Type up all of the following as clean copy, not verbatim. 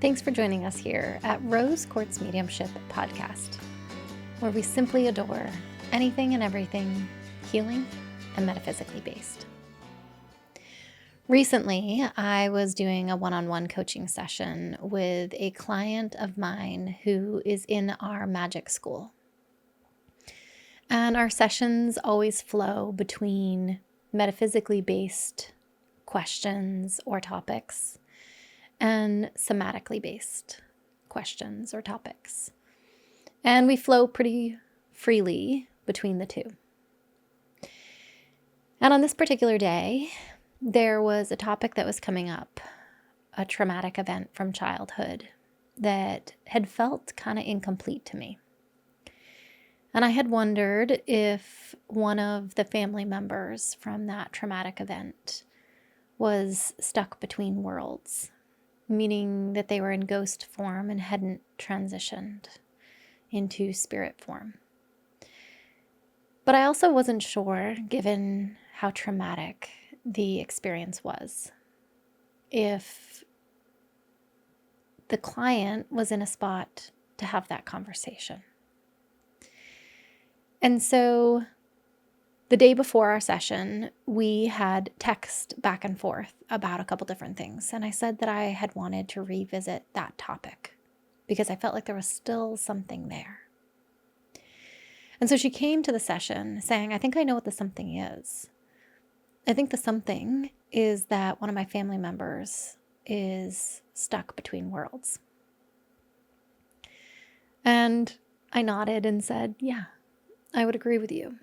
Thanks for joining us here at Rose Quartz Mediumship podcast, where we simply adore anything and everything healing and metaphysically based. Recently, I was doing a one-on-one coaching session with a client of mine who is in our magic school. And our sessions always flow between metaphysically based questions or topics and somatically based questions or topics. And we flow pretty freely between the two. And on this particular day, there was a topic that was coming up, a traumatic event from childhood that had felt kind of incomplete to me. And I had wondered if one of the family members from that traumatic event was stuck between worlds, meaning that they were in ghost form and hadn't transitioned into spirit form. But I also wasn't sure, given how traumatic the experience was, if the client was in a spot to have that conversation. And so the day before our session, we had text back and forth about a couple different things. And I said that I had wanted to revisit that topic because I felt like there was still something there. And so she came to the session saying, I think I know what the something is. I think the something is that one of my family members is stuck between worlds. And I nodded and said, yeah, I would agree with you.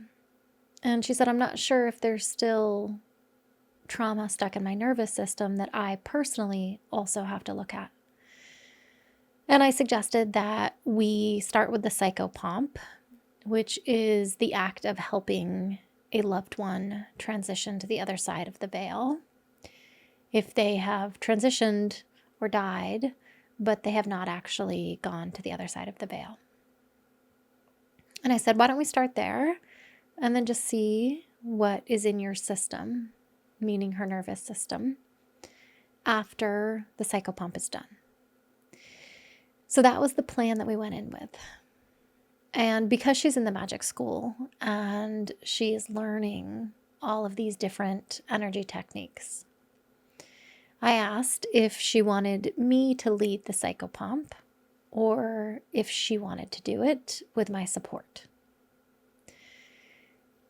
And she said, I'm not sure if there's still trauma stuck in my nervous system that I personally also have to look at. And I suggested that we start with the psychopomp, which is the act of helping a loved one transition to the other side of the veil. If they have transitioned or died, but they have not actually gone to the other side of the veil. And I said, why don't we start there? And then just see what is in your system, meaning her nervous system, after the psychopomp is done. So that was the plan that we went in with. And because she's in the magic school and she is learning all of these different energy techniques, I asked if she wanted me to lead the psychopomp or if she wanted to do it with my support.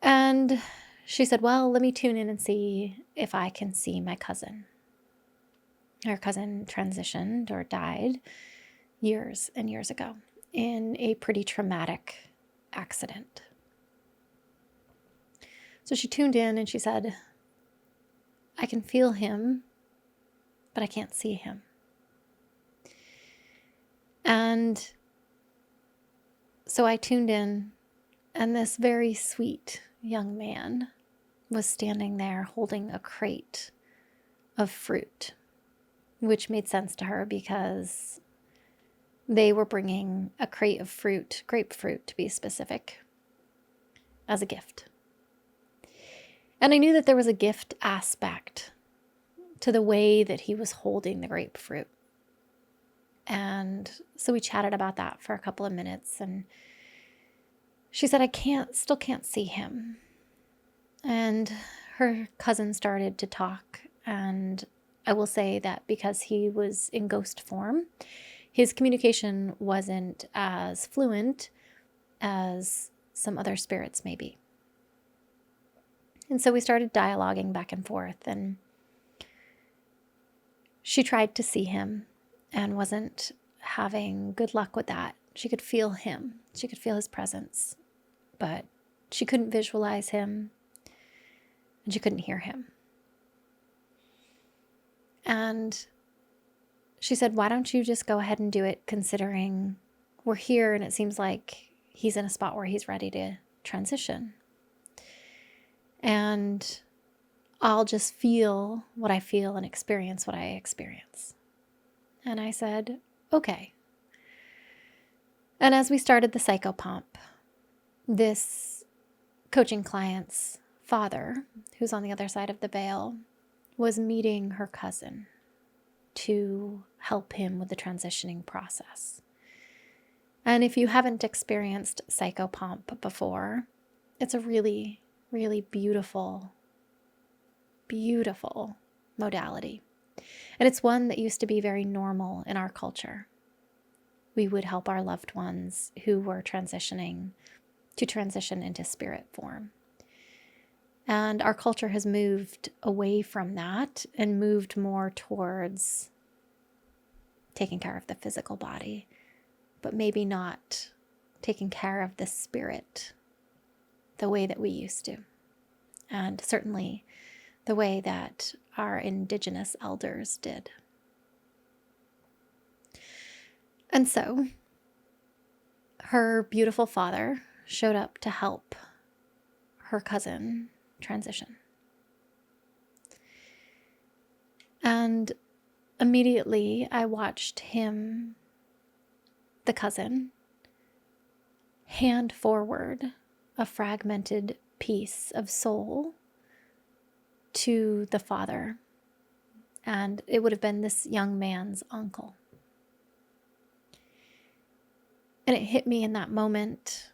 And she said, well, let me tune in and see if I can see my cousin. Her cousin transitioned or died years and years ago in a pretty traumatic accident. So she tuned in and she said, I can feel him, but I can't see him. And so I tuned in, and this very sweet young man was standing there holding a crate of fruit, which made sense to her because they were bringing a crate of fruit, grapefruit to be specific, as a gift. And I knew that there was a gift aspect to the way that he was holding the grapefruit. And so we chatted about that for a couple of minutes, and she said, I still can't see him. And her cousin started to talk, and I will say that because he was in ghost form, his communication wasn't as fluent as some other spirits may be. And so we started dialoguing back and forth, and she tried to see him and wasn't having good luck with that. She could feel him. She could feel his presence, but she couldn't visualize him, and she couldn't hear him. And she said, why don't you just go ahead and do it, considering we're here and it seems like he's in a spot where he's ready to transition. And I'll just feel what I feel and experience what I experience. And I said, okay. And as we started the psychopomp, this coaching client's father, who's on the other side of the veil, was meeting her cousin to help him with the transitioning process. And if you haven't experienced psychopomp before, it's a really, really beautiful, beautiful modality. And it's one that used to be very normal in our culture. We would help our loved ones who were transitioning to transition into spirit form. And our culture has moved away from that and moved more towards taking care of the physical body, but maybe not taking care of the spirit the way that we used to. And certainly the way that our indigenous elders did. And so her beautiful father showed up to help her cousin transition. And immediately I watched him, the cousin, hand forward a fragmented piece of soul to the father. And it would have been this young man's uncle. And it hit me in that moment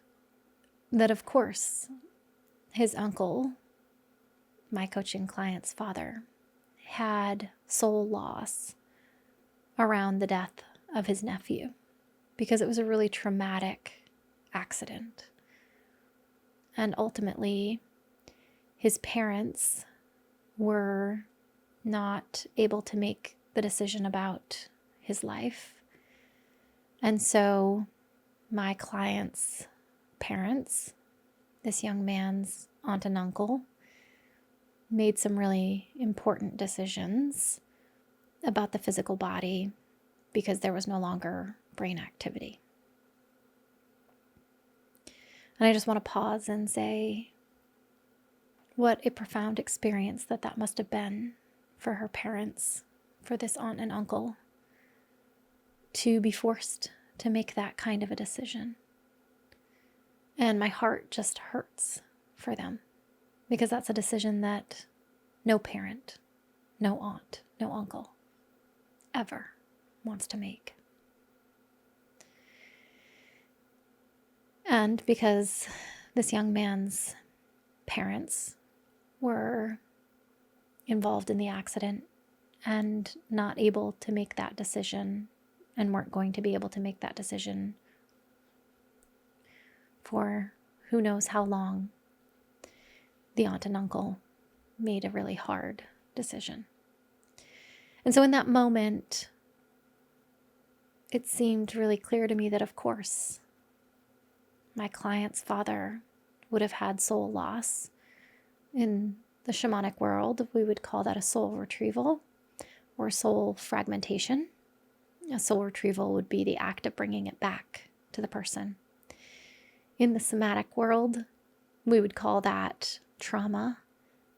that, of course, his uncle, my coaching client's father, had soul loss around the death of his nephew because it was a really traumatic accident. And ultimately, his parents were not able to make the decision about his life. And so my client's parents, this young man's aunt and uncle, made some really important decisions about the physical body because there was no longer brain activity. And I just want to pause and say what a profound experience that must have been for her parents, for this aunt and uncle, to be forced to make that kind of a decision. And my heart just hurts for them because that's a decision that no parent, no aunt, no uncle ever wants to make. And because this young man's parents were involved in the accident and not able to make that decision and weren't going to be able to make that decision for who knows how long, the aunt and uncle made a really hard decision. And so in that moment, it seemed really clear to me that, of course, my client's father would have had soul loss. In the shamanic world, we would call that a soul retrieval or soul fragmentation. A soul retrieval would be the act of bringing it back to the person. In the somatic world, we would call that trauma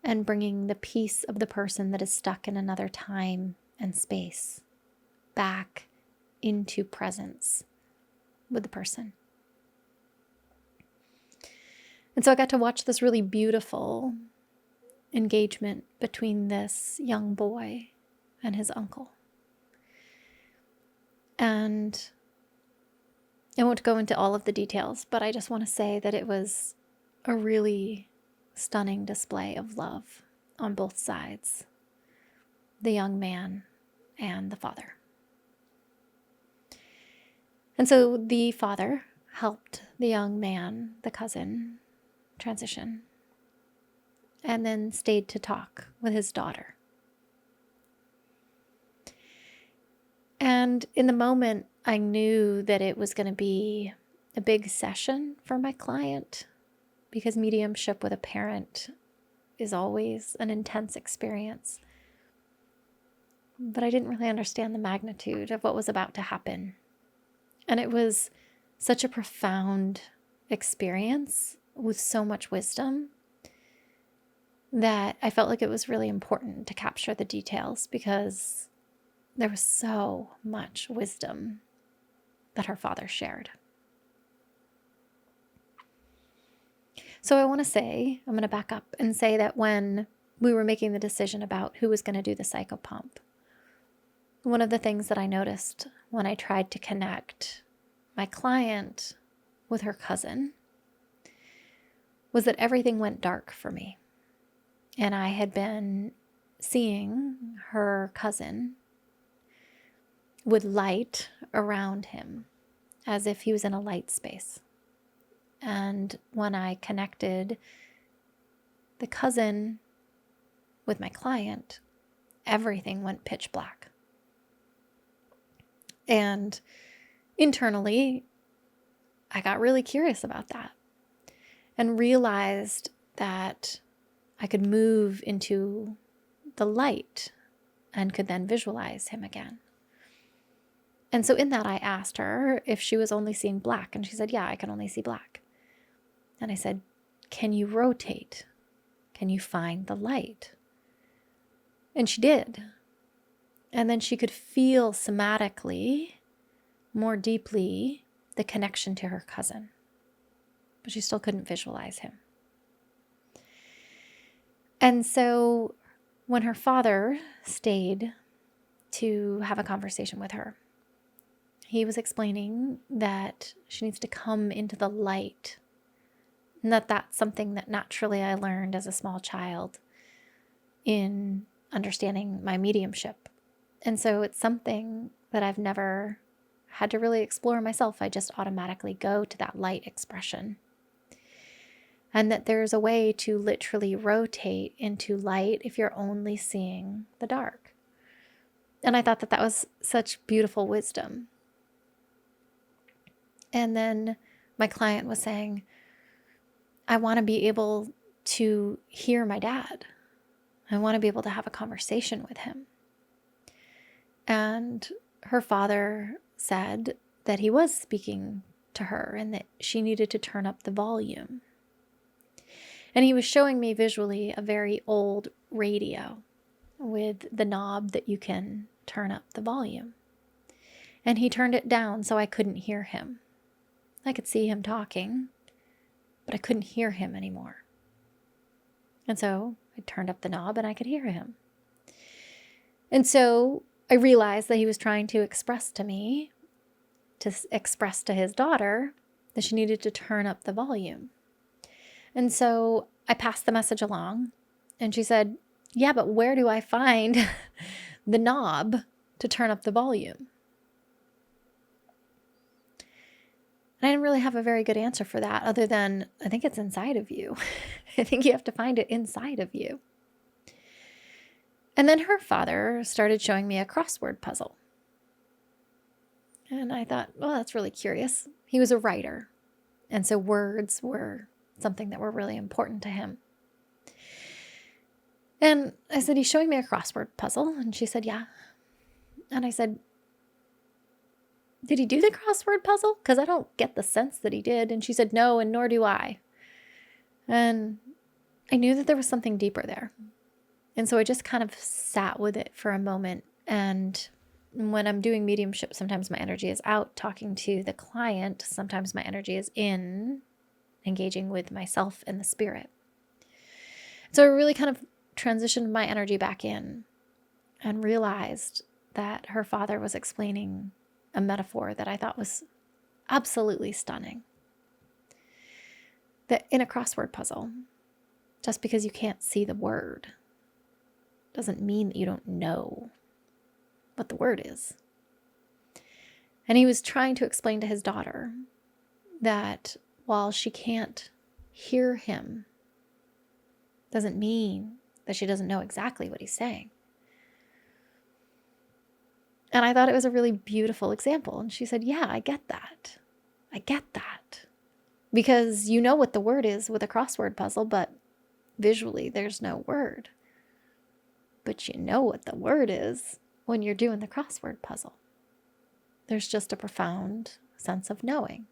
and bringing the piece of the person that is stuck in another time and space back into presence with the person. And so I got to watch this really beautiful engagement between this young boy and his uncle. And I won't go into all of the details, but I just want to say that it was a really stunning display of love on both sides, the young man and the father. And so the father helped the young man, the cousin, transition, and then stayed to talk with his daughter. And in the moment, I knew that it was going to be a big session for my client because mediumship with a parent is always an intense experience. But I didn't really understand the magnitude of what was about to happen. And it was such a profound experience with so much wisdom that I felt like it was really important to capture the details because there was so much wisdom that her father shared. So I want to say, I'm going to back up and say that when we were making the decision about who was going to do the psychopomp, one of the things that I noticed when I tried to connect my client with her cousin was that everything went dark for me. And I had been seeing her cousin with light around him, as if he was in a light space. And when I connected the cousin with my client, everything went pitch black. And internally, I got really curious about that and realized that I could move into the light and could then visualize him again. And so in that, I asked her if she was only seeing black. And she said, yeah, I can only see black. And I said, can you rotate? Can you find the light? And she did. And then she could feel somatically, more deeply, the connection to her cousin. But she still couldn't visualize him. And so when her father stayed to have a conversation with her, he was explaining that she needs to come into the light, and that that's something that naturally I learned as a small child in understanding my mediumship. And so it's something that I've never had to really explore myself. I just automatically go to that light expression. And that there's a way to literally rotate into light if you're only seeing the dark. And I thought that that was such beautiful wisdom. And then my client was saying, I want to be able to hear my dad. I want to be able to have a conversation with him. And her father said that he was speaking to her and that she needed to turn up the volume. And he was showing me visually a very old radio with the knob that you can turn up the volume. And he turned it down so I couldn't hear him. I could see him talking, but I couldn't hear him anymore. And so I turned up the knob and I could hear him. And so I realized that he was trying to express to me, to express to his daughter, that she needed to turn up the volume. And so I passed the message along, and she said, yeah, but where do I find the knob to turn up the volume? And I didn't really have a very good answer for that, other than I think it's inside of you. I think you have to find it inside of you. And then her father started showing me a crossword puzzle. And I thought, well, that's really curious. He was a writer. And so words were something that were really important to him. And I said, he's showing me a crossword puzzle. And she said, yeah. And I said, did he do the crossword puzzle? Because I don't get the sense that he did. And she said, no, and nor do I. And I knew that there was something deeper there. And so I just kind of sat with it for a moment. And when I'm doing mediumship, sometimes my energy is out talking to the client. Sometimes my energy is in engaging with myself and the spirit. So I really kind of transitioned my energy back in and realized that her father was explaining a metaphor that I thought was absolutely stunning. That in a crossword puzzle, just because you can't see the word doesn't mean that you don't know what the word is. And he was trying to explain to his daughter that while she can't hear him, doesn't mean that she doesn't know exactly what he's saying. And I thought it was a really beautiful example. And she said, yeah, I get that. I get that. Because you know what the word is with a crossword puzzle, but visually there's no word. But you know what the word is when you're doing the crossword puzzle. There's just a profound sense of knowing.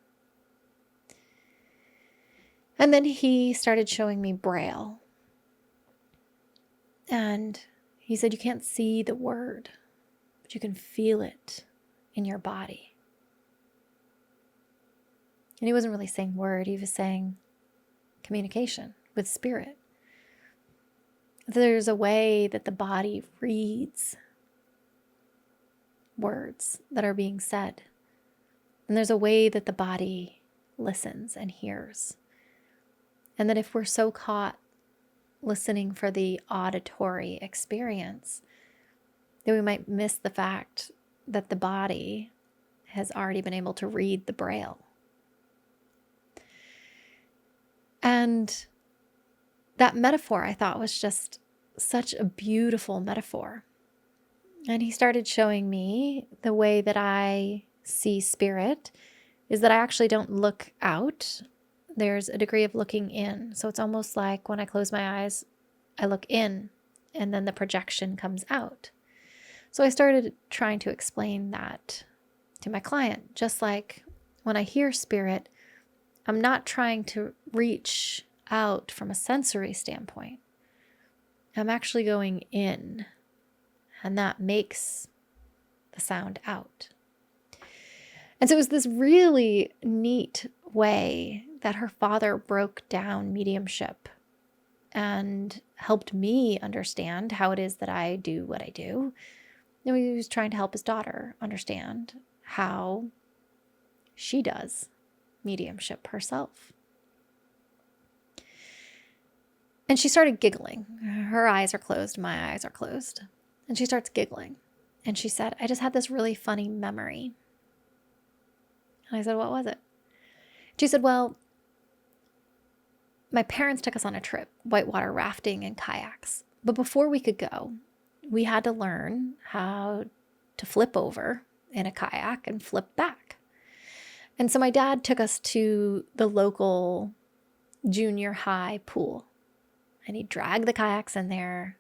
And then he started showing me Braille. And he said, you can't see the word, but you can feel it in your body. And he wasn't really saying word, he was saying communication with spirit. There's a way that the body reads words that are being said. And there's a way that the body listens and hears. And that if we're so caught listening for the auditory experience, then we might miss the fact that the body has already been able to read the braille. And that metaphor I thought was just such a beautiful metaphor. And he started showing me the way that I see spirit is that I actually don't look out. There's a degree of looking in. So it's almost like when I close my eyes, I look in and then the projection comes out. So I started trying to explain that to my client. Just like when I hear spirit, I'm not trying to reach out from a sensory standpoint. I'm actually going in, and that makes the sound out. And so it was this really neat way that her father broke down mediumship and helped me understand how it is that I do what I do. And he was trying to help his daughter understand how she does mediumship herself. And she started giggling. Her eyes are closed, my eyes are closed. And she starts giggling. And she said, I just had this really funny memory. And I said, what was it? She said, well, my parents took us on a trip, whitewater rafting and kayaks. But before we could go, we had to learn how to flip over in a kayak and flip back. And so my dad took us to the local junior high pool. And he'd drag the kayaks in there.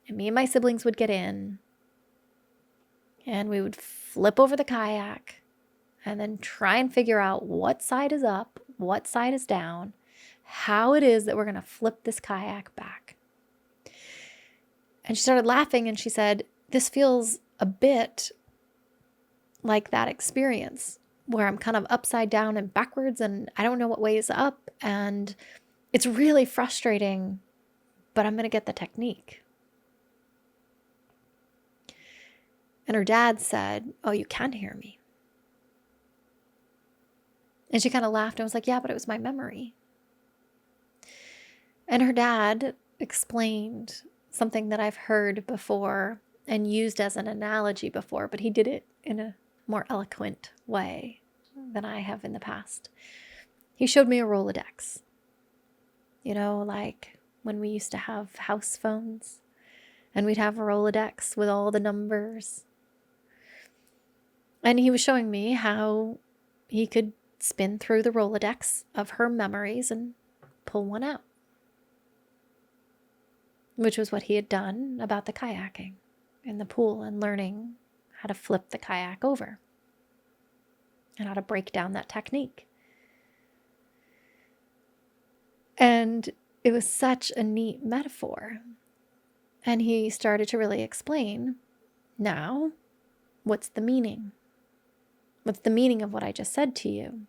And me and my siblings would get in. And we would flip over the kayak and then try and figure out what side is up, what side is down, how it is that we're going to flip this kayak back. And she started laughing and she said, this feels a bit like that experience where I'm kind of upside down and backwards and I don't know what way is up. And it's really frustrating, but I'm going to get the technique. And her dad said, oh, you can hear me. And she kind of laughed and was like, yeah, but it was my memory. And her dad explained something that I've heard before and used as an analogy before, but he did it in a more eloquent way than I have in the past. He showed me a Rolodex. You know, like when we used to have house phones and we'd have a Rolodex with all the numbers. And he was showing me how he could spin through the Rolodex of her memories and pull one out, which was what he had done about the kayaking in the pool and learning how to flip the kayak over and how to break down that technique. And it was such a neat metaphor. And he started to really explain, now, what's the meaning? What's the meaning of what I just said to you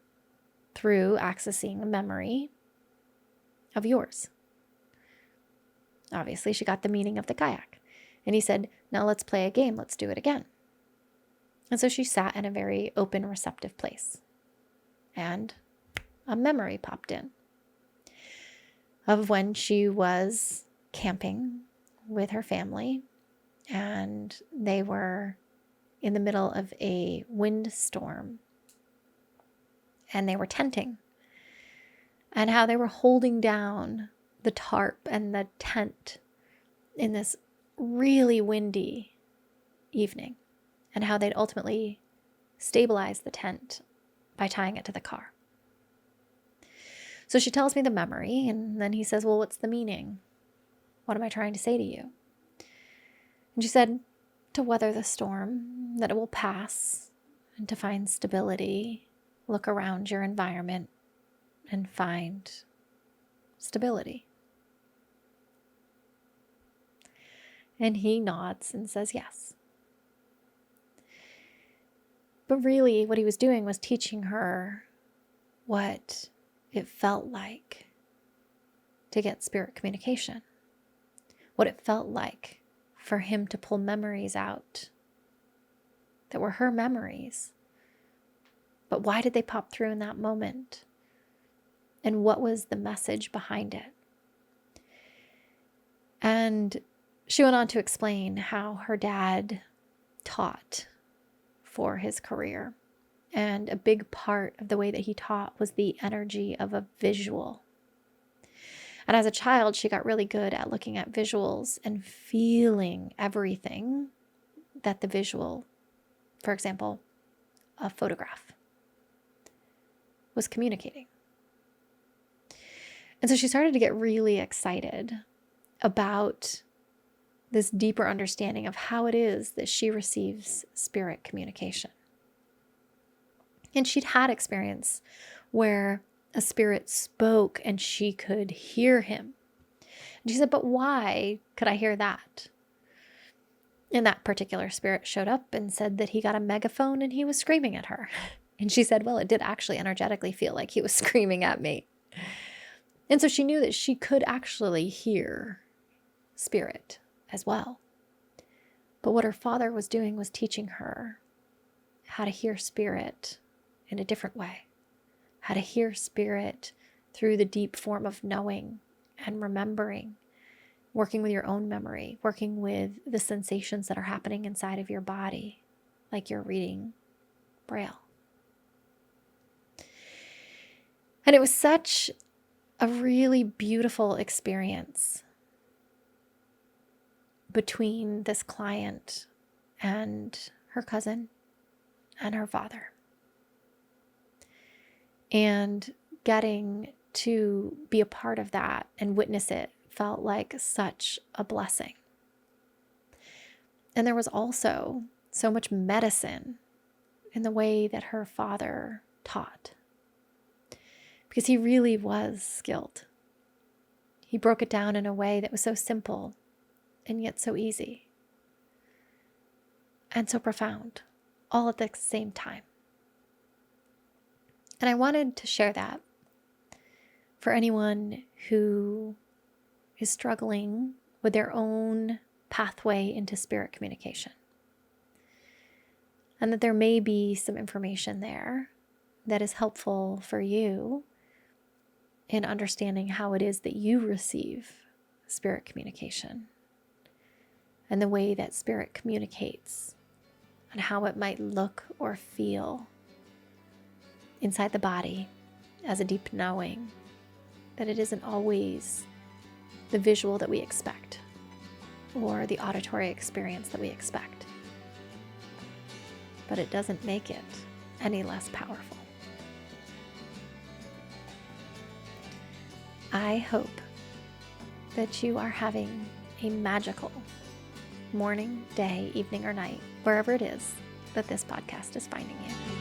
through accessing a memory of yours? Obviously, she got the meaning of the kayak. And he said, now let's play a game. Let's do it again. And so she sat in a very open, receptive place. And a memory popped in of when she was camping with her family. And they were in the middle of a windstorm. And they were tenting. And how they were holding down the tarp and the tent in this really windy evening, and how they'd ultimately stabilize the tent by tying it to the car. So she tells me the memory, and then he says, well, what's the meaning? What am I trying to say to you? And she said, to weather the storm, that it will pass, and to find stability, look around your environment and find stability. And he nods and says yes. But really what he was doing was teaching her what it felt like to get spirit communication. What it felt like for him to pull memories out that were her memories. But why did they pop through in that moment? And what was the message behind it? And she went on to explain how her dad taught for his career. And a big part of the way that he taught was the energy of a visual. And as a child, she got really good at looking at visuals and feeling everything that the visual, for example, a photograph, was communicating. And so she started to get really excited about this deeper understanding of how it is that she receives spirit communication. And she'd had experience where a spirit spoke and she could hear him. And she said, but why could I hear that? And that particular spirit showed up and said that he got a megaphone and he was screaming at her. And she said, well, it did actually energetically feel like he was screaming at me. And so she knew that she could actually hear spirit as well. But what her father was doing was teaching her how to hear spirit in a different way, how to hear spirit through the deep form of knowing and remembering, working with your own memory, working with the sensations that are happening inside of your body, like you're reading Braille. And it was such a really beautiful experience between this client and her cousin and her father. And getting to be a part of that and witness it felt like such a blessing. And there was also so much medicine in the way that her father taught, because he really was skilled. He broke it down in a way that was so simple and yet so easy and so profound, all at the same time. And I wanted to share that for anyone who is struggling with their own pathway into spirit communication. And that there may be some information there that is helpful for you in understanding how it is that you receive spirit communication and the way that spirit communicates and how it might look or feel inside the body as a deep knowing that it isn't always the visual that we expect or the auditory experience that we expect. But it doesn't make it any less powerful. I hope that you are having a magical morning, day, evening, or night, wherever it is that this podcast is finding you.